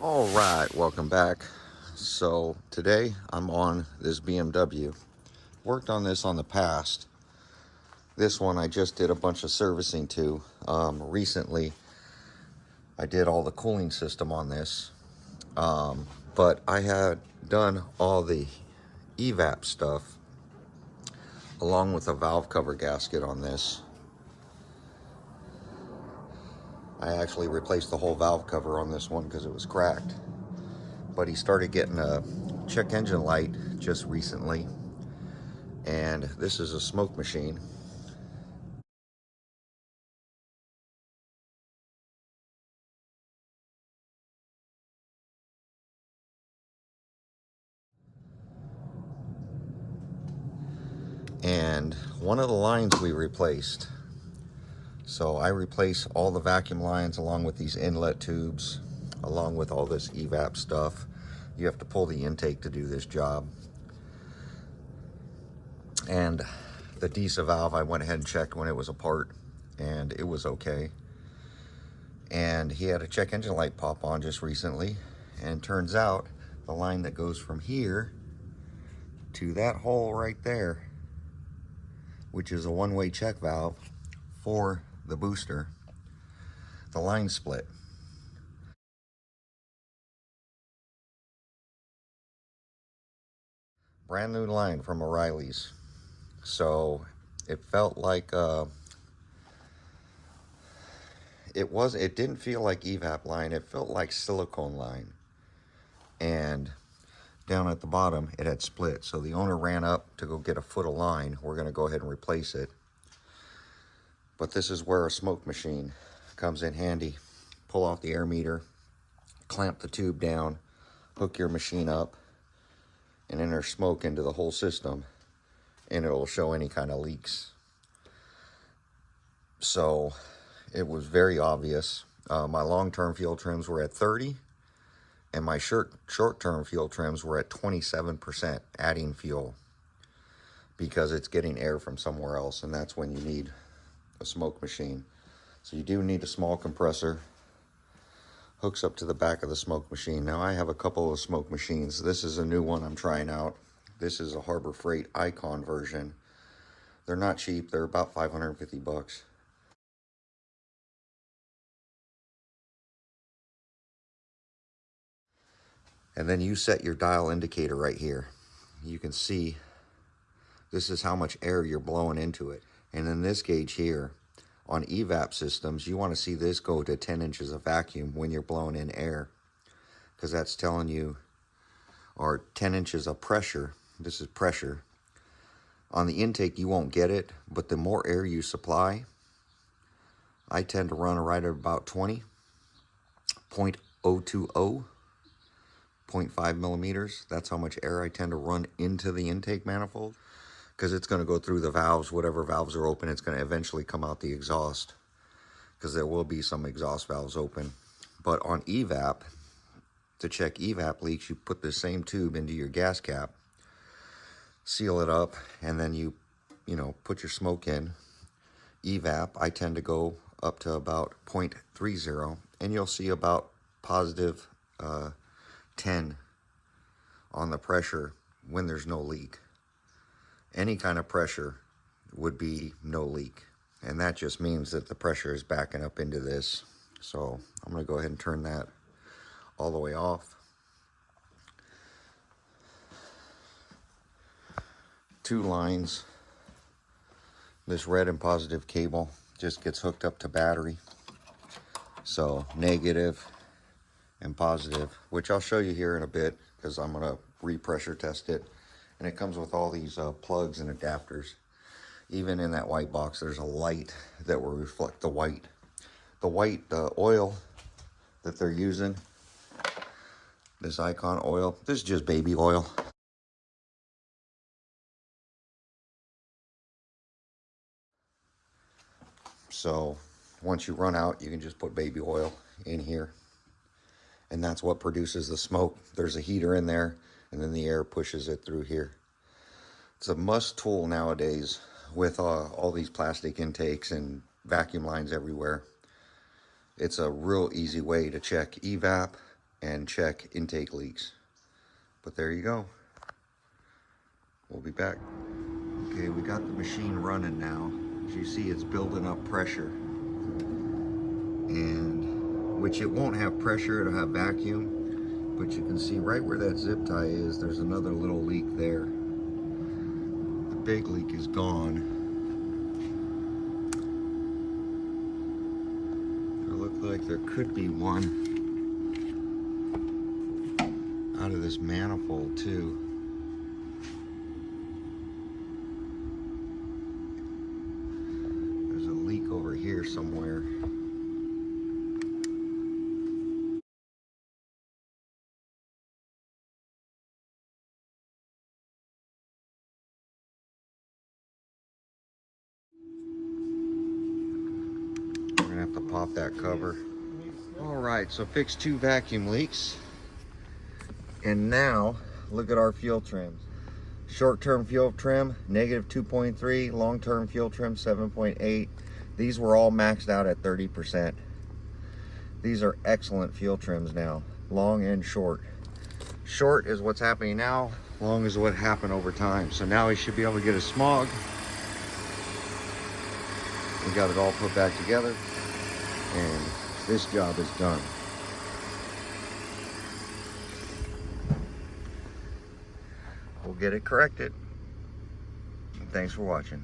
All right, welcome back. So today I'm on this BMW. Worked on this on the past. This one I just did a bunch of servicing to. Recently I did all the cooling system on this. But I had done all the evap stuff along with a valve cover gasket on this. I actually replaced the whole valve cover on this one because it was cracked. But he started getting a check engine light just recently. And this is a smoke machine. And one of the lines we replaced. So I replaced all the vacuum lines along with these inlet tubes, along with all this evap stuff. You have to pull the intake to do this job. And the DESA valve, I went ahead and checked when it was apart, and it was okay. And he had a check engine light pop on just recently, and turns out the line that goes from here to that hole right there, which is a one-way check valve for the booster, the line split. Brand new line from O'Reilly's. So it felt like it didn't feel like evap line, it felt like silicone line. And down at the bottom it had split, so the owner ran up to go get a foot of line. We're going to go ahead and replace it. But this is where a smoke machine comes in handy. Pull off the air meter, clamp the tube down, hook your machine up, and enter smoke into the whole system, and it'll show any kind of leaks. So it was very obvious. My long-term fuel trims were at 30, and my short-term fuel trims were at 27% adding fuel, because it's getting air from somewhere else, and that's when you need a smoke machine. So you do need a small compressor. Hooks up to the back of the smoke machine. Now I have a couple of smoke machines. This is a new one I'm trying out. This is a Harbor Freight Icon version. They're not cheap. They're about 550 bucks. And then you set your dial indicator right here. You can see this is how much air you're blowing into it. And in this gauge here, on evap systems, you want to see this go to 10 inches of vacuum when you're blowing in air, because that's telling you, or 10 inches of pressure. This is pressure. On the intake, you won't get it, but the more air you supply, I tend to run right at about 20, 0.020, 0.5 millimeters. That's how much air I tend to run into the intake manifold, because it's going to go through the valves. Whatever valves are open, it's going to eventually come out the exhaust, because there will be some exhaust valves open. But on evap, to check evap leaks, you put the same tube into your gas cap, seal it up, and then you put your smoke in. Evap, I tend to go up to about 0.30, and you'll see about positive 10 on the pressure when there's no leak. Any kind of pressure would be no leak, and that just means that the pressure is backing up into this. So I'm going to go ahead and turn that all the way off. Two lines. This red and positive cable just gets hooked up to battery. So negative and positive, which I'll show you here in a bit, because I'm going to re-pressure test it. And it comes with all these plugs and adapters. Even in that white box, there's a light that will reflect the white. The oil that they're using, this Icon oil, this is just baby oil. So once you run out, you can just put baby oil in here, and that's what produces the smoke. There's a heater in there, and then the air pushes it through here. It's a must tool nowadays with all these plastic intakes and vacuum lines everywhere. It's a real easy way to check evap and check intake leaks. But there you go. We'll be back. Okay, we got the machine running now. As you see, it's building up pressure. And which it won't have pressure, it'll have vacuum. But you can see right where that zip tie is, there's another little leak there. The big leak is gone. It looks like there could be one out of this manifold too. There's a leak over here somewhere. We're gonna have to pop that cover. All right, so fixed 2 vacuum leaks. And now look at our fuel trims. Short-term fuel trim, negative 2.3. Long-term fuel trim, 7.8. These were all maxed out at 30%. These are excellent fuel trims now, long and short. Short is what's happening now, long is what happened over time. So now we should be able to get a smog. We got it all put back together, and this job is done. We'll get it corrected. Thanks for watching.